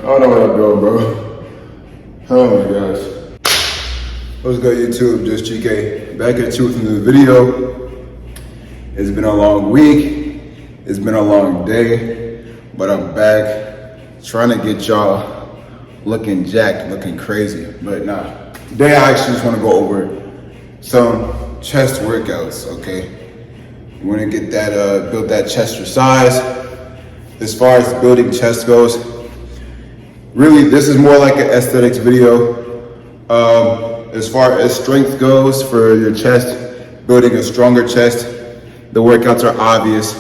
don't know what I'm doing, bro. Oh my gosh. What's good, YouTube? Just Chike back at you with another video. It's been a long week. It's been a long day, but I'm back trying to get y'all looking jacked, looking crazy. But nah, today I actually just want to go over some chest workouts. Okay, you want to get that, build that chest for size. As far as building chest goes, really, this is more like an aesthetics video. As far as strength goes for your chest, building a stronger chest, the workouts are obvious.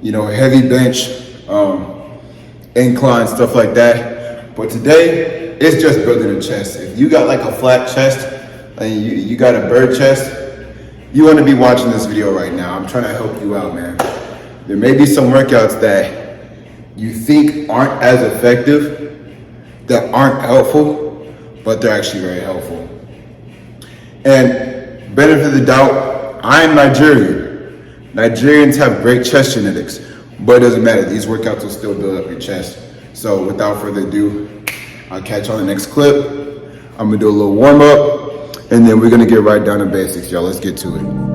You know, heavy bench, incline, stuff like that. But today, it's just building a chest. If you got like a flat chest, and you got a bird chest, you want to be watching this video right now. I'm trying to help you out, man. There may be some workouts that you think aren't as effective, that aren't helpful, but they're actually very helpful. And benefit of the doubt, I'm Nigerian. Nigerians have great chest genetics, but it doesn't matter. These workouts will still build up your chest. So without further ado, I'll catch you on the next clip. I'm gonna do a little warm up, and then we're gonna get right down to basics, y'all. Let's get to it.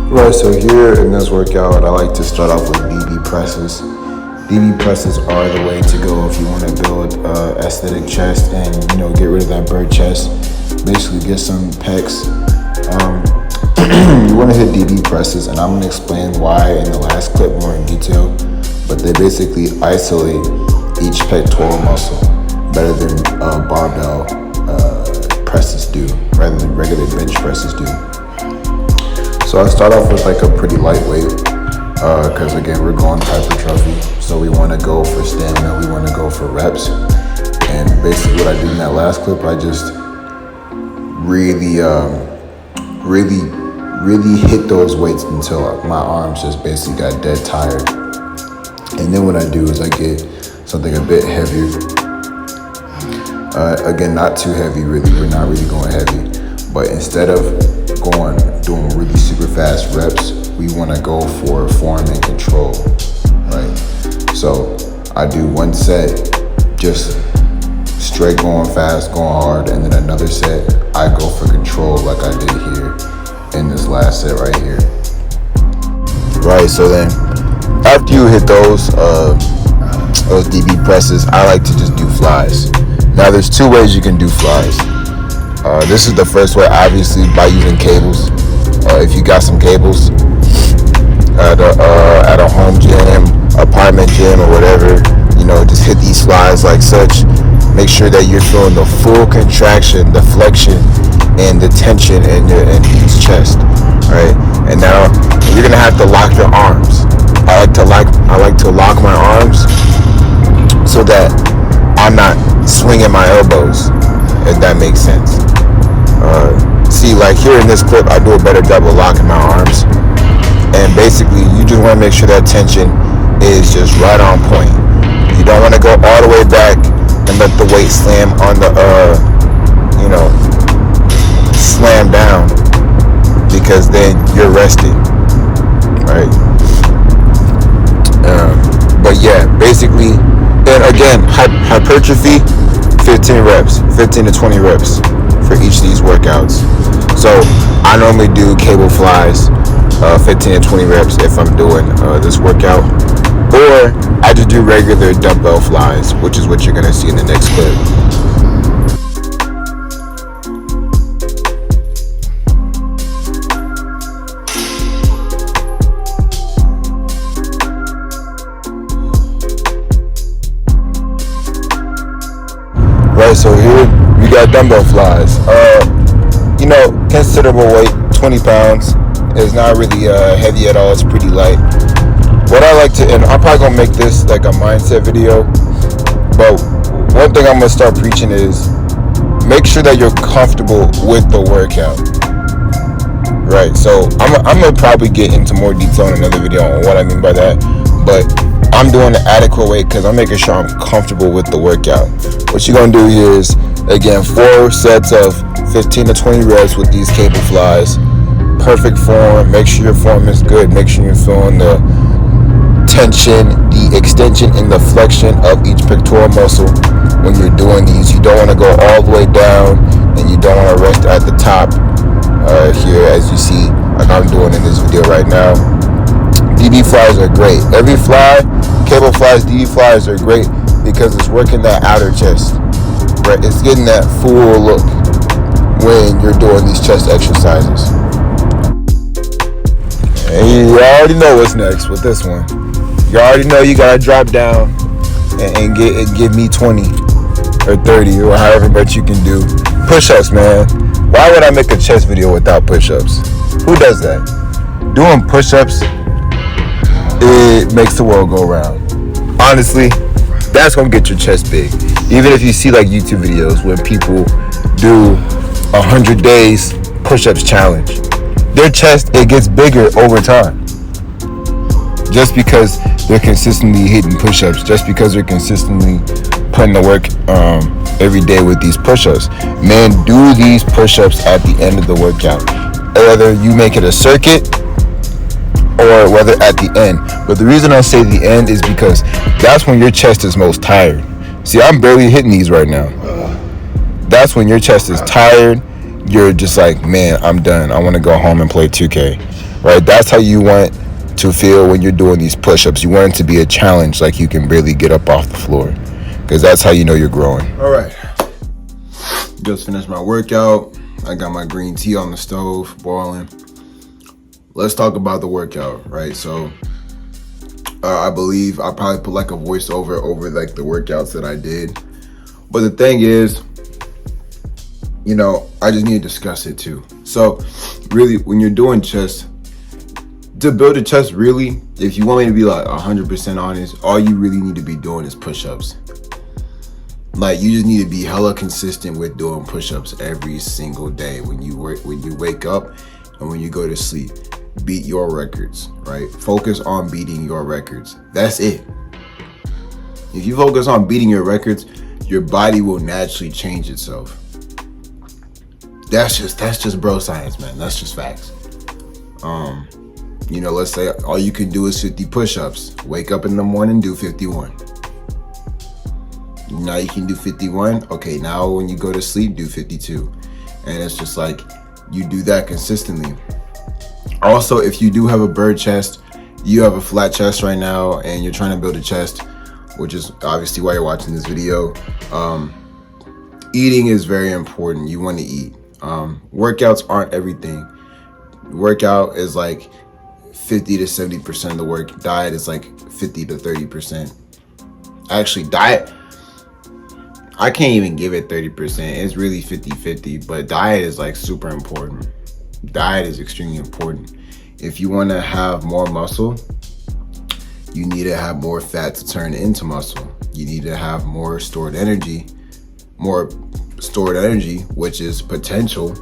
Right, so here in this workout, I like to start off with DB presses. DB presses are the way to go if you want to build aesthetic chest and, you know, get rid of that bird chest. Basically get some pecs. You want to hit DB presses, and I'm going to explain why in the last clip more in detail. But they basically isolate each pectoral muscle better than barbell presses do, rather than regular bench presses do. So I start off with like a pretty lightweight, because again, we're going hypertrophy. So we want to go for stamina, we want to go for reps. And basically what I did in that last clip, I just really hit those weights until my arms just basically got dead tired. And then what I do is I get something a bit heavier. Again, not too heavy really, we're not really going heavy. But instead of doing really super fast reps, we want to go for form and control, right? So I do one set, just straight going fast, going hard, and then another set, I go for control like I did here in this last set right here. Right, so then after you hit those DB presses, I like to just do flies. Now there's two ways you can do flies. This is the first way, obviously, by using cables. If you got some cables, at a home gym, apartment gym, or whatever. Just hit these flies like such. Make sure that you're feeling the full contraction, the flexion, and the tension in each chest. Right, and now you're gonna have to lock your arms. I like to lock my arms so that I'm not swinging my elbows, if that makes sense. See, like here in this clip, I do a better job of locking my arms. And basically, you just want to make sure that tension is just right on point. You don't want to go all the way back and let the weight slam on the, slam down, because then you're resting, right? But yeah, basically, and again, hypertrophy, 15 reps, 15 to 20 reps for each of these workouts. So I normally do cable flies, 15 to 20 reps if I'm doing this workout, or I just do regular dumbbell flies, which is what you're gonna see in the next clip. Right, so here we got dumbbell flies. Considerable weight, 20 pounds. It's not really heavy at all. It's pretty light. What I like to, and I'm probably gonna make this like a mindset video, but one thing I'm gonna start preaching is make sure that you're comfortable with the workout. Right, so I'm gonna probably get into more detail in another video on what I mean by that, but I'm doing the adequate weight because I'm making sure I'm comfortable with the workout. What you're gonna do here is, again, 4 sets of 15 to 20 reps with these cable flies. Perfect form. Make sure your form is good. Make sure you're feeling the tension, the extension, and the flexion of each pectoral muscle when you're doing these. You don't want to go all the way down, and you don't want to rest at the top here, as you see, like I'm doing in this video right now. DD flies are great. Every fly, cable flies, DD flies are great because it's working that outer chest. Right, it's getting that full look when you're doing these chest exercises. And you already know what's next with this one. You already know you gotta drop down and give me 20 or 30 or however much you can do. Push-ups, man. Why would I make a chest video without push-ups? Who does that? Doing push-ups, it makes the world go round. Honestly, that's gonna get your chest big. Even if you see like YouTube videos where people do 100 days push-ups challenge, their chest, it gets bigger over time. Just because they're consistently hitting push-ups, just because they're consistently putting the work every day with these push-ups. Man, do these push-ups at the end of the workout. Whether you make it a circuit or whether at the end. But the reason I say the end is because that's when your chest is most tired. See, I'm barely hitting these right now. That's when your chest is tired. You're just like, man, I'm done. I want to go home and play 2K. Right? That's how you want to feel when you're doing these push-ups. You want it to be a challenge, like you can barely get up off the floor. Because that's how you know you're growing. All right. Just finished my workout. I got my green tea on the stove, boiling. Let's talk about the workout, right? So I believe I probably put like a voiceover over like the workouts that I did. But the thing is, I just need to discuss it too. So really, when you're doing chest, to build a chest, really, if you want me to be like 100% honest, all you really need to be doing is push-ups. Like, you just need to be hella consistent with doing push-ups every single day when you wake up and when you go to sleep. Beat your records, right? Focus on beating your records. That's it. If you focus on beating your records, your body will naturally change itself. That's just bro science, man. That's just facts. Let's say all you can do is 50 push-ups. Wake up in the morning, do 51. Now you can do 51. Okay, now when you go to sleep, do 52. And it's just like, you do that consistently. Also, if you do have a bird chest, you have a flat chest right now, and you're trying to build a chest, which is obviously why you're watching this video. Eating is very important. You want to eat. Workouts aren't everything. Workout is like 50 to 70% of the work. Diet is like 50 to 30%. Actually, diet, I can't even give it 30%. It's really 50-50, but diet is like super important. Diet is extremely important. If you want to have more muscle, you need to have more fat to turn into muscle. You need to have more stored energy, which is potential,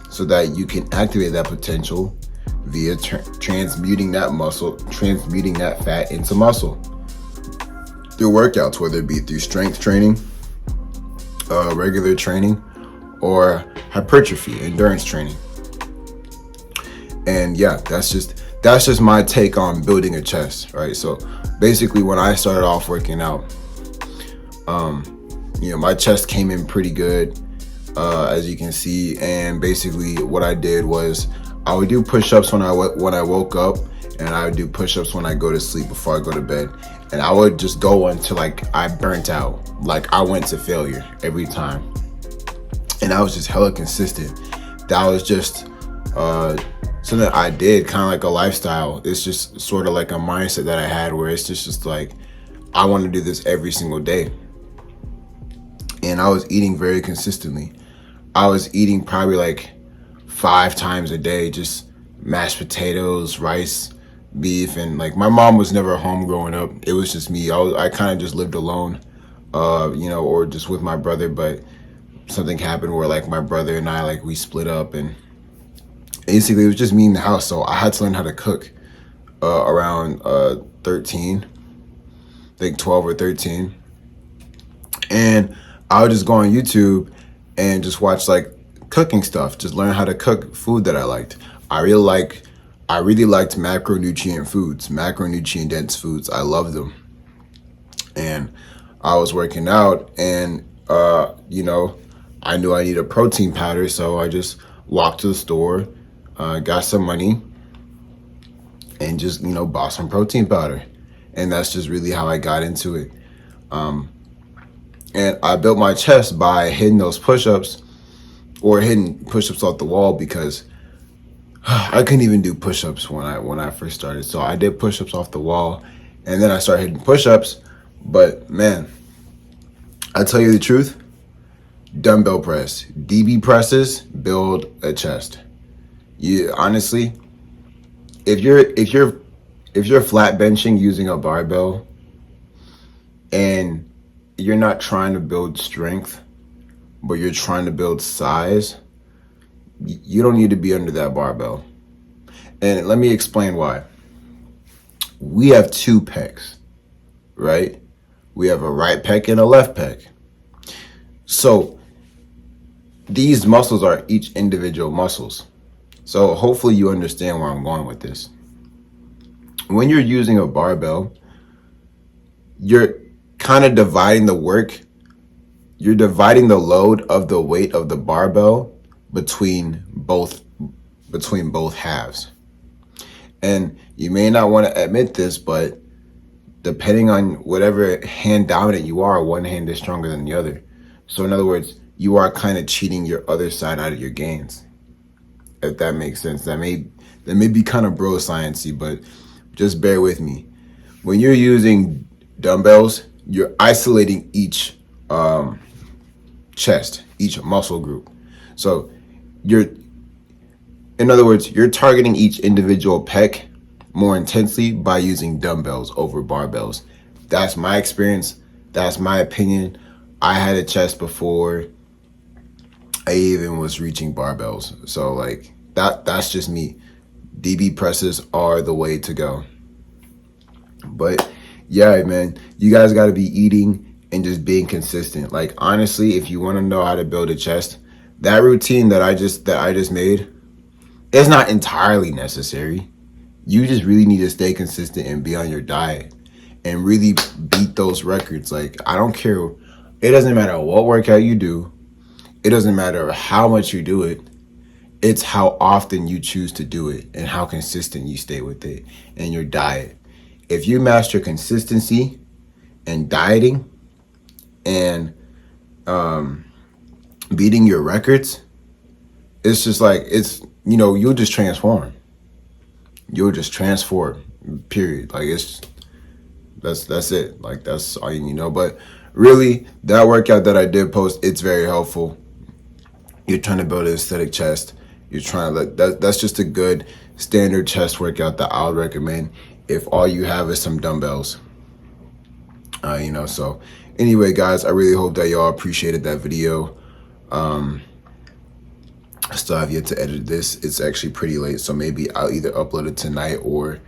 so that you can activate that potential via transmuting that fat into muscle through workouts, whether it be through strength training, regular training, or hypertrophy, endurance training. And yeah, that's just my take on building a chest, right? So basically, when I started off working out, my chest came in pretty good, as you can see. And basically, what I did was I would do push-ups when I woke up, and I would do push-ups when I go to sleep before I go to bed. And I would just go until like I burnt out, like I went to failure every time. And I was just hella consistent. That was just something I did, kind of like a lifestyle. It's just sort of like a mindset that I had, where it's just like, I want to do this every single day. And I was eating very consistently. I was eating probably like 5 times a day, just mashed potatoes, rice, beef. And like, my mom was never home growing up. It was just me. I kind of just lived alone, or just with my brother. But something happened where like my brother and I, like, we split up, and basically it was just me in the house. So I had to learn how to cook around 13, I think 12 or 13. And I would just go on YouTube and just watch like cooking stuff, just learn how to cook food that I liked. I really liked macronutrient foods, macronutrient dense foods. I love them. And I was working out, and I knew I needed a protein powder, so I just walked to the store, got some money, and just bought some protein powder. And that's just really how I got into it. And I built my chest by hitting those push-ups, or hitting push-ups off the wall, because I couldn't even do push-ups when I first started. So I did push-ups off the wall, and then I started hitting push-ups. But man, I tell you the truth, dumbbell press, DB presses build a chest. You honestly, if you're flat benching using a barbell, and you're not trying to build strength, but you're trying to build size, you don't need to be under that barbell. And let me explain why. We have 2 pecs, right? We have a right pec and a left pec. So these muscles are each individual muscles. So hopefully you understand where I'm going with this. When you're using a barbell, you're kind of dividing the work. You're dividing the load of the weight of the barbell between both halves. And you may not want to admit this, but depending on whatever hand dominant you are, one hand is stronger than the other. So in other words, you are kind of cheating your other side out of your gains, if that makes sense. That may be kind of bro sciencey, but just bear with me. When you're using dumbbells, you're isolating each chest, each muscle group. So in other words, you're targeting each individual pec more intensely by using dumbbells over barbells. That's my experience. That's my opinion. I had a chest before I even was reaching barbells. So like that's just me. DB presses are the way to go. But yeah, man, you guys got to be eating and just being consistent. Like, honestly, if you want to know how to build a chest, that routine that I just made is not entirely necessary. You just really need to stay consistent and be on your diet and really beat those records. Like, I don't care. It doesn't matter what workout you do. It doesn't matter how much you do it. It's how often you choose to do it and how consistent you stay with it and your diet. If you master consistency and dieting and beating your records, it's just like, you'll just transform. you'll just transform, period. Like that's it. Like that's all you need to know. But really, that workout that I did post, it's very helpful. You're trying to build an aesthetic chest. You're trying to that's just a good standard chest workout that I would recommend if all you have is some dumbbells. So anyway, guys, I really hope that y'all appreciated that video. I still have yet to edit this. It's actually pretty late, so maybe I'll either upload it tonight or,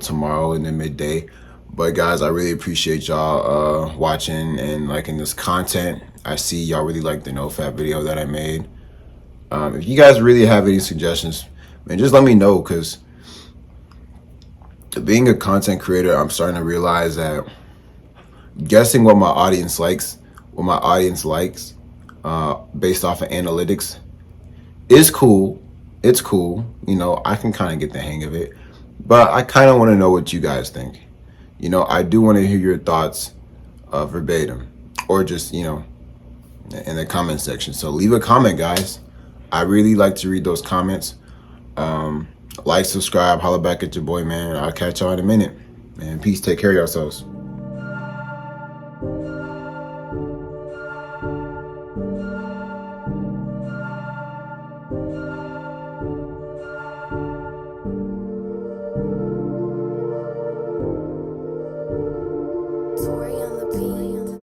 tomorrow in the midday. But guys, I really appreciate y'all watching and liking this content. I see y'all really like the NoFap video that I made. If you guys really have any suggestions, man, just let me know, because being a content creator, I'm starting to realize that guessing what my audience likes, based off of analytics is cool. It's cool. I can kind of get the hang of it, but I kind of want to know what you guys think. I do want to hear your thoughts verbatim, or just, in the comment section. So leave a comment, guys. I really like to read those comments. Like, subscribe, holla back at your boy, man. I'll catch y'all in a minute. Man, peace. Take care of yourselves.